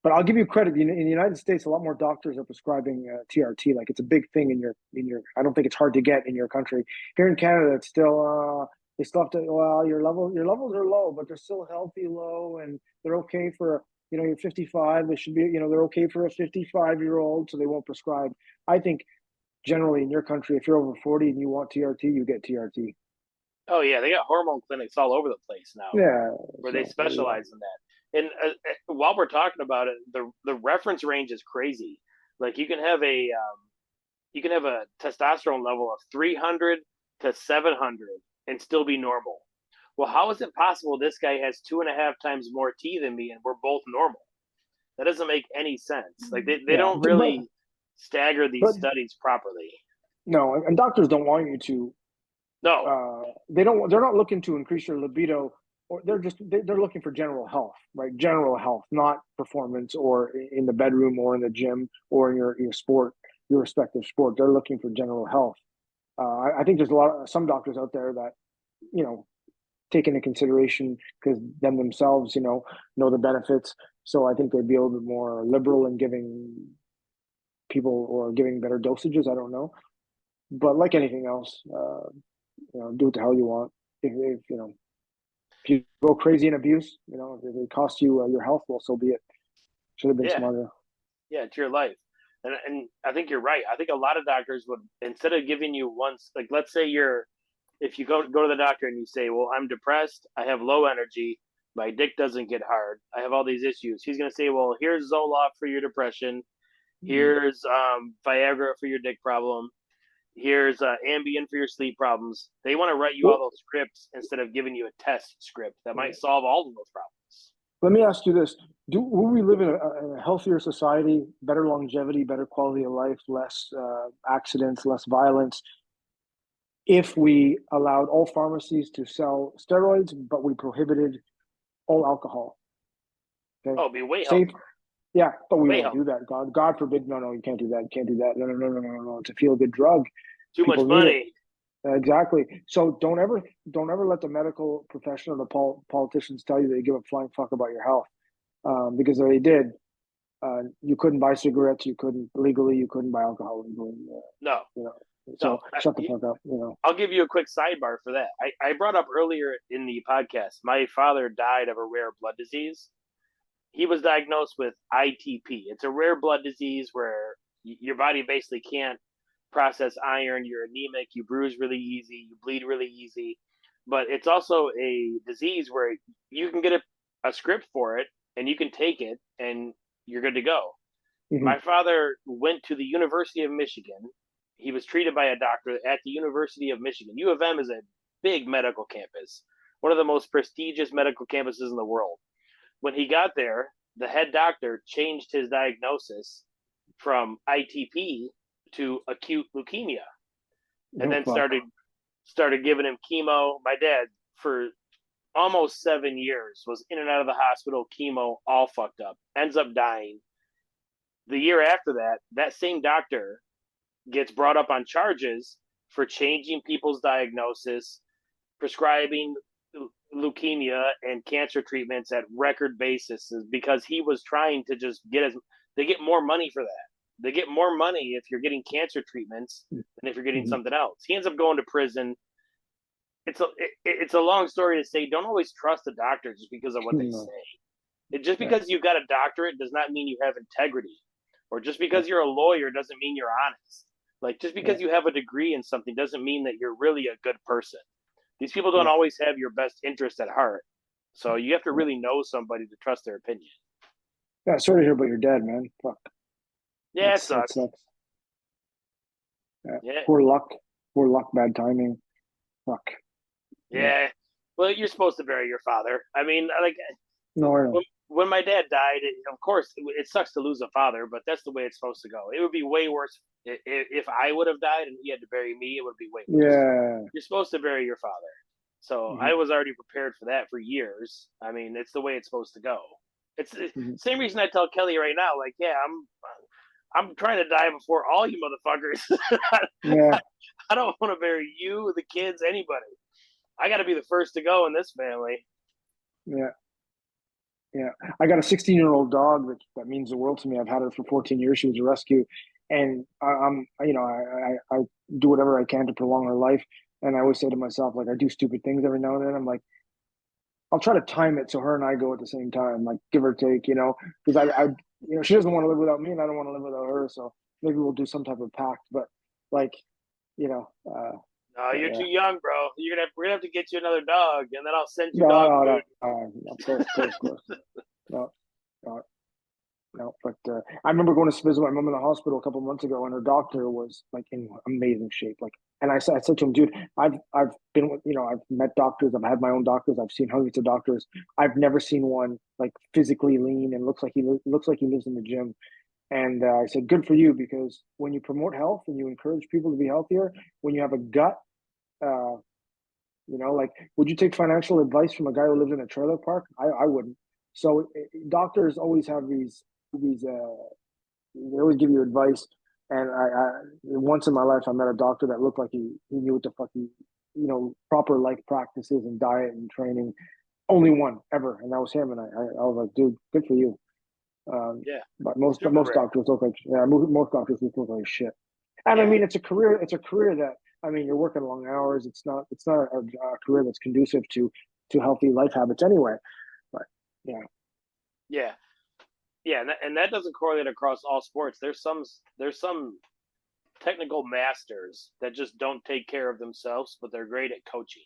But I'll give you credit. In the United States, a lot more doctors are prescribing TRT. Like it's a big thing in your. I don't think it's hard to get in your country. Here in Canada, it's still they still have to. Well, your levels are low, but they're still healthy low, and they're okay for you're 55. They should be they're okay for a 55-year-old, so they won't prescribe. I think generally in your country, if you're over 40 and you want TRT, you get TRT. Oh yeah, they got hormone clinics all over the place now Yeah. where they So there you go. specialize in that. And while we're talking about it, the reference range is crazy. Like you can have a testosterone level of 300 to 700 and still be normal. Well, how is it possible this guy has 2.5 times more T than me and we're both normal? That doesn't make any sense. Like they Yeah, don't really stagger these but studies properly. no, and doctors don't want you to No, they're not looking to increase your libido, or they're looking for general health, right? General health, not performance or in the bedroom or in the gym or in your sport, your respective sport. They're looking for general health. I think there's some doctors out there that you know take into consideration because themselves know the benefits. So I think they'd be a little bit more liberal in giving people or giving better dosages. I don't know, but like anything else, do what the hell you want. If you go crazy in abuse, if it costs you your health, well, so be it. Should have been yeah, smarter. yeah, it's your life. And I think you're right. I think a lot of doctors would, instead of giving you once, like let's say if you go to the doctor and you say, well, I'm depressed, I have low energy, my dick doesn't get hard, I have all these issues. He's gonna say, well, here's Zoloft for your depression, here's Viagra for your dick problem, here's Ambien for your sleep problems. They want to write you all Well, those scripts instead of giving you a test script that might solve all of those problems. let me ask you this: will we live in a healthier society, better longevity, better quality of life, less accidents, less violence, if we allowed all pharmacies to sell steroids, but we prohibited all alcohol? Okay, Oh, it'd be way safe. healthier. Yeah, but we Way won't do healthier. that. God forbid. No, no, you can't do that. You can't do that. No, no, no, no, no, no. It's a feel good drug. Too much People need it. money. Exactly. So don't ever let the medical profession or the politicians tell you they give a flying fuck about your health. Because if they did, you couldn't buy cigarettes, you couldn't legally, you couldn't buy alcohol legally. No, You know, no. so shut the fuck up. I'll give you a quick sidebar for that. I brought up earlier in the podcast, my father died of a rare blood disease. He was diagnosed with ITP. It's a rare blood disease where your body basically can't process iron. You're anemic. You bruise really easy. You bleed really easy. But it's also a disease where you can get a script for it and you can take it and you're good to go. Mm-hmm. My father went to the University of Michigan. He was treated by a doctor at the University of Michigan. U of M is a big medical campus, one of the most prestigious medical campuses in the world. When he got there, the head doctor changed his diagnosis from ITP to acute leukemia, and Oh then fuck. started giving him chemo. My dad, for almost 7 years, was in and out of the hospital, chemo, all fucked up. Ends up dying. The year after that, that same doctor gets brought up on charges for changing people's diagnosis, prescribing leukemia and cancer treatments at record basis because he was trying to just they get more money for that. They get more money if you're getting cancer treatments than if you're getting Mm-hmm. something else. He ends up going to prison. It's a long story to say. Don't always trust the doctor just because of what they No. say. Just Yeah. because you've got a doctorate does not mean you have integrity, or just because you're a lawyer doesn't mean you're honest. Like just Yeah. because you have a degree in something doesn't mean that you're really a good person. These people don't Yeah. always have your best interest at heart. So you have to really know somebody to trust their opinion. Yeah. Sorry to hear about your dad, man. Fuck. Yeah, it That sucks. sucks. Yeah. Yeah, Poor luck. Poor luck. Bad timing. Fuck. Yeah. yeah. Well, you're supposed to bury your father. I mean, like No, I know. when my dad died, of course, it sucks to lose a father, but that's the way it's supposed to go. It would be way worse if I would have died and he had to bury me. It would be way worse. Yeah. You're supposed to bury your father. So Mm-hmm. I was already prepared for that for years. I mean, it's the way it's supposed to go. It's the Mm-hmm. same reason I tell Kelly right now, like, yeah, I'm trying to die before all you motherfuckers. Yeah. I don't want to bury you, the kids, anybody. I got to be the first to go in this family. Yeah. Yeah, I got a 16-year-old dog that means the world to me. I've had her for 14 years. She was a rescue, and I do whatever I can to prolong her life. And I always say to myself, like, I do stupid things every now and then. I'm like, I'll try to time it so her and I go at the same time, like give or take, because she doesn't want to live without me, and I don't want to live without her. So maybe we'll do some type of pact. But like, you know, uh, No, you're yeah, too young, bro. We're gonna have to get you another dog, and then I'll send you no, dog no, food. no, of course, of course, of course. No, no. No, but I remember going to visit my mom in the hospital a couple of months ago, and her doctor was like in amazing shape. Like, and I said to him, dude, I've been with, I've met doctors, I've had my own doctors, I've seen hundreds of doctors. I've never seen one like physically lean and looks like he lives in the gym. And I said, good for you, because when you promote health and you encourage people to be healthier, when you have a gut, uh, like, would you take financial advice from a guy who lives in a trailer park? I wouldn't. So doctors always have these they always give you advice. And I once in my life I met a doctor that looked like he knew what the fuck proper life practices and diet and training. Only one ever, and that was him. And I was like, dude, good for you. Yeah, But most super rare. doctors look like, yeah, most doctors look like shit. And I Yeah, mean, it's a career. It's a career that, I mean, you're working long hours. It's not a career that's conducive to healthy life habits anyway. But yeah, yeah, yeah, and that doesn't correlate across all sports. There's some technical masters that just don't take care of themselves, but they're great at coaching.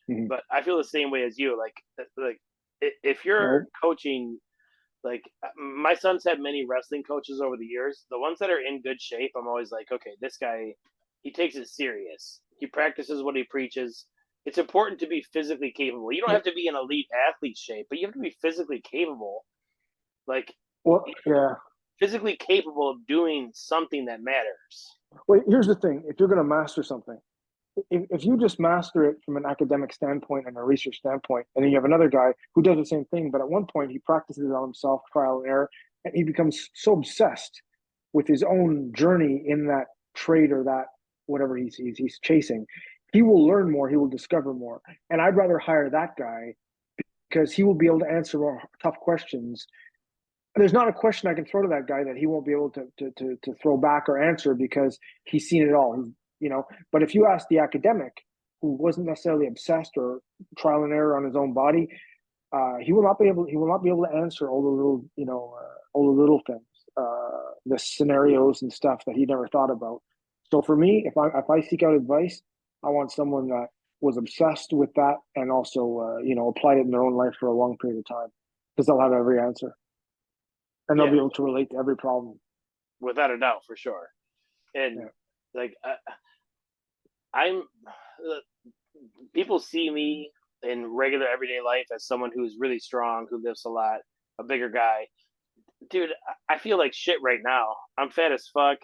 mm-hmm. But I feel the same way as you. Like if you're No, coaching, like my son's had many wrestling coaches over the years. The ones that are in good shape, I'm always like, okay, this guy, he takes it serious. He practices what he preaches. It's important to be physically capable. You don't have to be in elite athlete shape, but you have to be physically capable. Like well, yeah. physically capable of doing something that matters. Well, here's the thing: if you're going to master something, if you just master it from an academic standpoint and a research standpoint, and then you have another guy who does the same thing, but at one point he practices it on himself, trial and error, and he becomes so obsessed with his own journey in that trade or that whatever he's chasing, he will learn more, he will discover more. And I'd rather hire that guy because he will be able to answer more tough questions. There's not a question I can throw to that guy that he won't be able to throw back or answer because he's seen it all. But if you ask the academic who wasn't necessarily obsessed or trial and error on his own body, he will not be able to answer all the little all the little things, the scenarios and stuff that he never thought about. So for me, if I seek out advice, I want someone that was obsessed with that and also applied it in their own life for a long period of time, because they'll have every answer and they'll Yeah, be able to relate to every problem. without a doubt, for sure. And Yeah. like I'm, people see me in regular everyday life as someone who's really strong, who lifts a lot, a bigger guy. Dude, I feel like shit right now. I'm fat as fuck.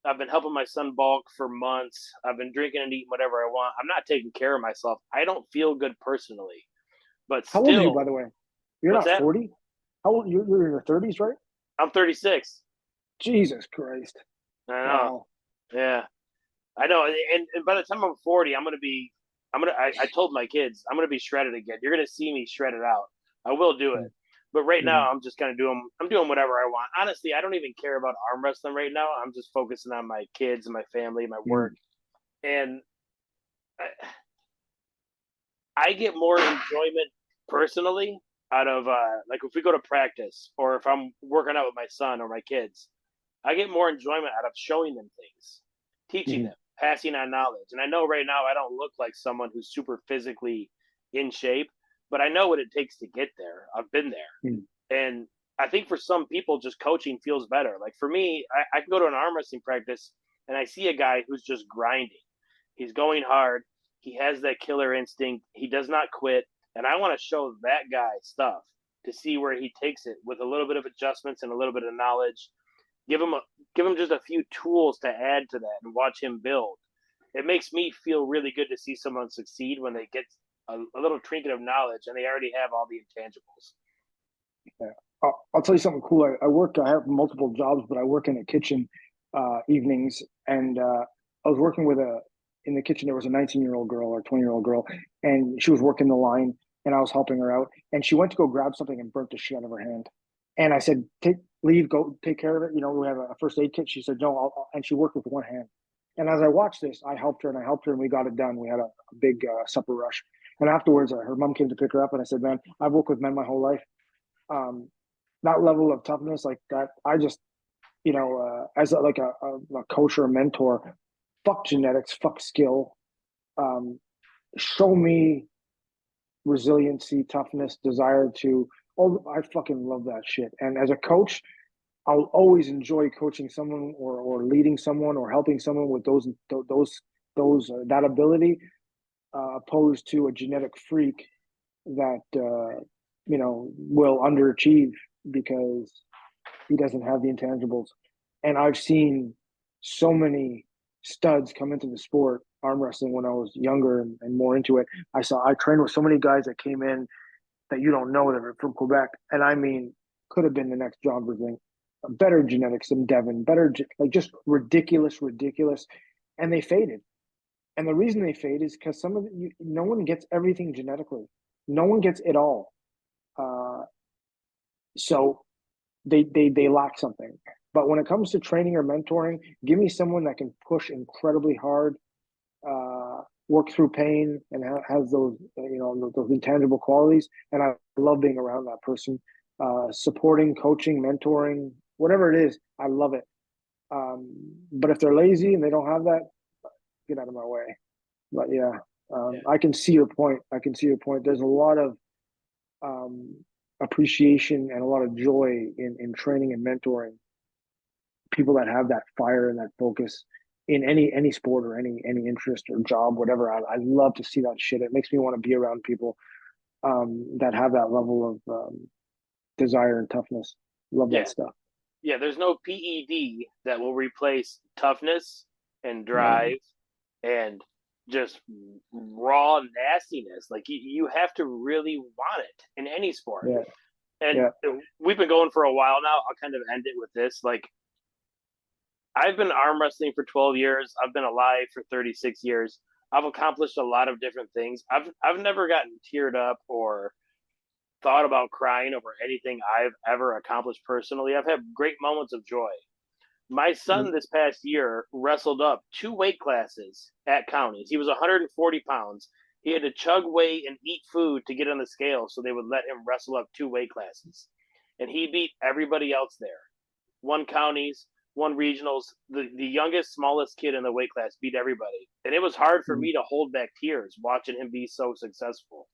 I've been helping my son bulk for months. I've been drinking and eating whatever I want. I'm not taking care of myself. I don't feel good personally. But How old are you, by still, the way? You're what's not that? 40? How old? You're in your 30s, right? I'm 36. Jesus Christ. I know. Wow. Yeah, I know. And by the time I'm 40, I'm gonna be. I told my kids I'm gonna be shredded again. You're gonna see me shredded out. I will do it. But right Mm-hmm. now, I'm just kind of doing. I'm doing whatever I want. Honestly, I don't even care about arm wrestling right now. I'm just focusing on my kids and my family, my work, and I get more enjoyment personally out of like if we go to practice or if I'm working out with my son or my kids. I get more enjoyment out of showing them things, teaching Mm-hmm. them, passing on knowledge. And I know right now I don't look like someone who's super physically in shape, but I know what it takes to get there. I've been there. Mm-hmm. And I think for some people, just coaching feels better. Like for me, I can go to an arm wrestling practice and I see a guy who's just grinding. He's going hard. He has that killer instinct. He does not quit. And I want to show that guy stuff to see where he takes it with a little bit of adjustments and a little bit of knowledge. Give him a give him just a few tools to add to that and watch him build. It makes me feel really good to see someone succeed when they get a little trinket of knowledge and they already have all the intangibles. Yeah. I'll tell you something cool. I have multiple jobs, but I work in a kitchen evenings. And I was working in the kitchen. There was a 19-year-old girl or 20-year-old girl, and she was working the line. and I was helping her out, and she went to go grab something and burnt the shit out of her hand. And I said, leave, go take care of it. We have a first aid kit. She said, no, and she worked with one hand. And as I watched this, I helped her and we got it done. We had a big supper rush. And afterwards, her mom came to pick her up, and I said, man, I've worked with men my whole life. That level of toughness like that, I just, as a coach or a mentor, fuck genetics, fuck skill. Show me resiliency, toughness, desire to. Oh, I fucking love that shit. And as a coach, I'll always enjoy coaching someone or leading someone or helping someone with that ability, opposed to a genetic freak that will underachieve because he doesn't have the intangibles. And I've seen so many studs come into the sport, arm wrestling, when I was younger and more into it. I trained with so many guys that came in that you don't know that are from Quebec. And I mean, could have been the next John Brzezinski. Better genetics than Devin, like just ridiculous. And they faded. And the reason they fade is because no one gets everything genetically. No one gets it all. So they lack something. But when it comes to training or mentoring, give me someone that can push incredibly hard, work through pain, and has those those intangible qualities. And I love being around that person, supporting, coaching, mentoring, whatever it is. I love it. But if they're lazy and they don't have that, get out of my way. But yeah, I can see your point. There's a lot of appreciation and a lot of joy in training and mentoring people that have that fire and that focus in any sport or any interest or job, whatever. I love to see that shit. It makes me want to be around people that have that level of desire and toughness. Love that stuff. Yeah, there's no PED that will replace toughness and No. drive and just raw nastiness. Like you have to really want it in any sport. Yeah. And we've been going for a while now. I'll kind of end it with this. Like, I've been arm wrestling for 12 years. I've been alive for 36 years. I've accomplished a lot of different things. I've never gotten teared up or thought about crying over anything I've ever accomplished personally. I've had great moments of joy. My son this past year wrestled up 2 weight classes at counties. He was 140 pounds. He had to chug weight and eat food to get on the scale so they would let him wrestle up 2 weight classes. And he beat everybody else there. Won counties, won regionals. The youngest, smallest kid in the weight class beat everybody. And it was hard for me to hold back tears watching him be so successful.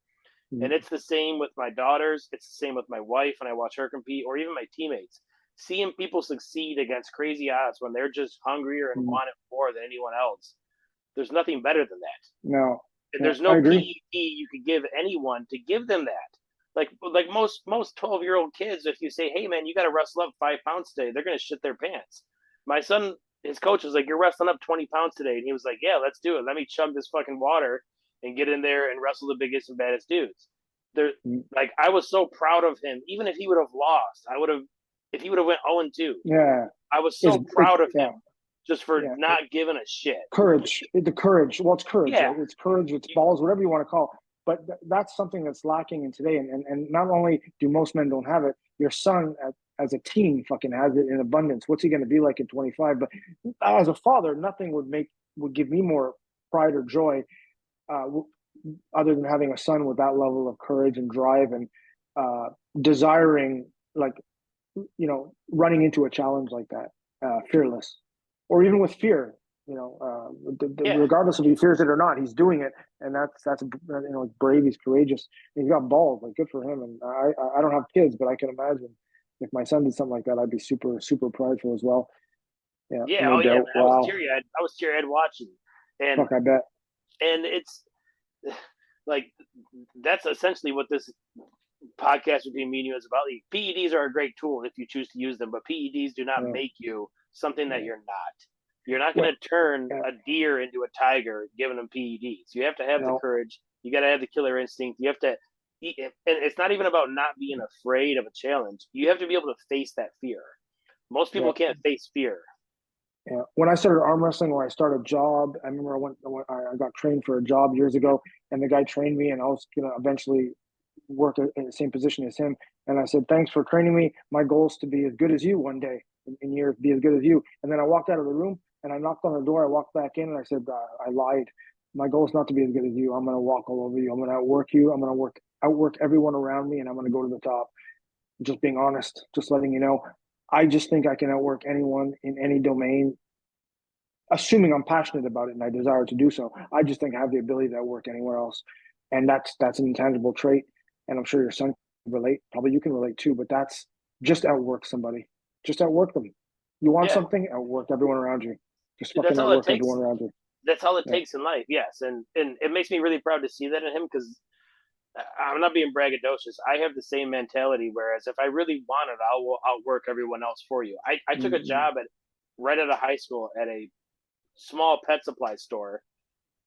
And it's the same with my daughters. It's the same with my wife when I watch her compete, or even my teammates. Seeing people succeed against crazy odds when they're just hungrier and want it more than anyone else, there's nothing better than that. No. And there's no PED you could give anyone to give them that. Like most 12-year-old kids, if you say, hey man, you got to wrestle up 5 pounds today, they're gonna shit their pants. My son, his coach was like, you're wrestling up 20 pounds today, and he was like, yeah, let's do it. Let me chug this fucking water and get in there and wrestle the biggest and baddest dudes. Like, I was so proud of him. Even if he would have lost, if he would have went 0-2. Yeah, I was so proud of him just for not giving a shit. Courage, the courage. Well, it's courage. Yeah. Right? It's courage. It's balls, whatever you want to call it. But that's something that's lacking in today. And not only do most men don't have it, your son as a teen fucking has it in abundance. What's he going to be like in 25? But as a father, nothing would give me more pride or joy other than having a son with that level of courage and drive and desiring, like, running into a challenge like that, fearless, or even with fear, regardless if he fears it or not, he's doing it. And that's brave. He's courageous. He's got balls. Like, good for him. And I don't have kids, but I can imagine if my son did something like that, I'd be super, super prideful as well. Yeah. Yeah. No doubt. Man, wow. I was teary-eyed watching. And fuck, I bet. And it's like, that's essentially what this podcast between me and you is about. Like, PEDs are a great tool if you choose to use them, but PEDs do not make you something that you're not. You're not going to turn a deer into a tiger giving them PEDs. You have to have the courage. You got to have the killer instinct. You have to, and it's not even about not being afraid of a challenge. You have to be able to face that fear. Most people can't face fear. Yeah. When I started arm wrestling, when I started a job, I remember I got trained for a job years ago, and the guy trained me, and I was gonna eventually work in the same position as him. And I said, thanks for training me. My goal is to be as good as you one day in years, be as good as you. And then I walked out of the room and I knocked on the door. I walked back in and I said, I lied. My goal is not to be as good as you. I'm going to walk all over you. I'm going to outwork you. I'm going to outwork everyone around me, and I'm going to go to the top. Just being honest, just letting you know. I just think I can outwork anyone in any domain, assuming I'm passionate about it and I desire to do so. I just think I have the ability to outwork anywhere else. And that's an intangible trait. And I'm sure your son can relate. Probably you can relate too, but that's just outwork somebody. Just outwork them. You want something, outwork everyone around you. Just fucking outwork everyone around you. That's all it takes in life, yes. And it makes me really proud to see that in him, because I'm not being braggadocious. I have the same mentality, whereas if I really want it, I will outwork everyone else for you. I took a job right out of high school at a small pet supply store,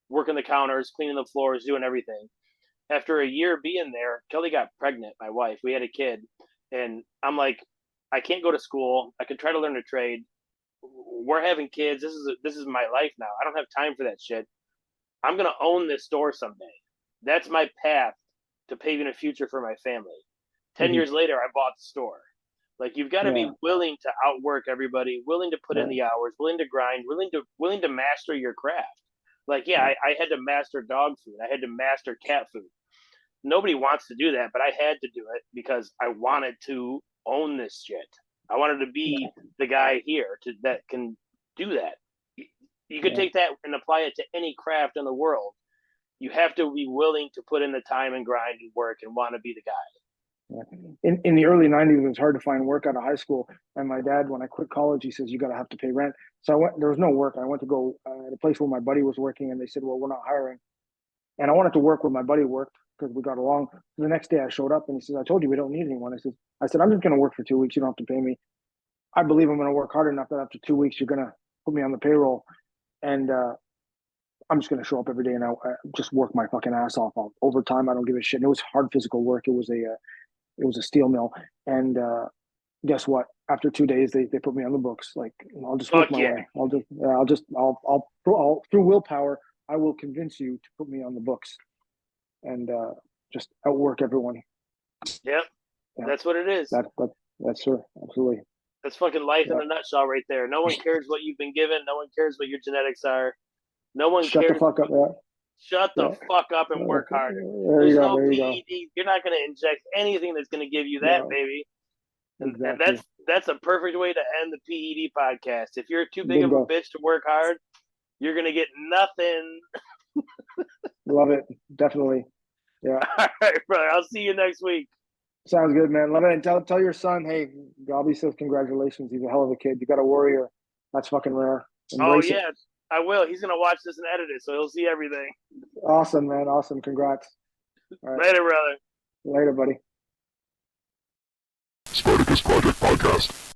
working the counters, cleaning the floors, doing everything. After a year being there, Kelly got pregnant, my wife. We had a kid. And I'm like, I can't go to school. I could try to learn a trade. We're having kids. This is my life now. I don't have time for that shit. I'm gonna own this store someday. That's my path to paving a future for my family. 10 years later, I bought the store. Like, you've got to be willing to outwork everybody, willing to put in the hours, willing to grind, willing to master your craft. Like, I had to master dog food. I had to master cat food. Nobody wants to do that, but I had to do it because I wanted to own this shit. I wanted to be the guy here that can do that. You could take that and apply it to any craft in the world. You have to be willing to put in the time and grind and work and want to be the guy. In the early 90s, it was hard to find work out of high school. And my dad, when I quit college, he says, you got to have to pay rent. So I went, there was no work. I went to go at a place where my buddy was working, and they said, well, we're not hiring. And I wanted to work where my buddy worked because we got along. The next day I showed up and he says, I told you we don't need anyone. I said, I'm just going to work for 2 weeks. You don't have to pay me. I believe I'm going to work hard enough that after 2 weeks, you're going to put me on the payroll. And I'm just going to show up every day and I just work my fucking ass off. Overtime, I don't give a shit. And it was hard physical work. It was a steel mill. And guess what? After 2 days, they put me on the books. Like, I'll just work my way. I'll through willpower, I will convince you to put me on the books and just outwork everyone. Yep. Yeah. That's what it is. That's sure. Absolutely. That's fucking life in a nutshell right there. No one cares what you've been given. No one cares what your genetics are. No one cares. Shut the fuck up. Shut the fuck up and work harder. There's no PEDs. You're not going to inject anything that's going to give you that, baby. Exactly. And that's a perfect way to end the PED podcast. If you're too big of a bitch to work hard, you're going to get nothing. Love it. Definitely. Yeah. All right, brother. I'll see you next week. Sounds good, man. Love it. And tell your son, hey, Gobby says congratulations. He's a hell of a kid. You got a warrior. That's fucking rare. Embrace it. I will. He's going to watch this and edit it, so he'll see everything. Awesome, man. Awesome. Congrats. All right. Later, brother. Later, buddy. Spartacus Project Podcast.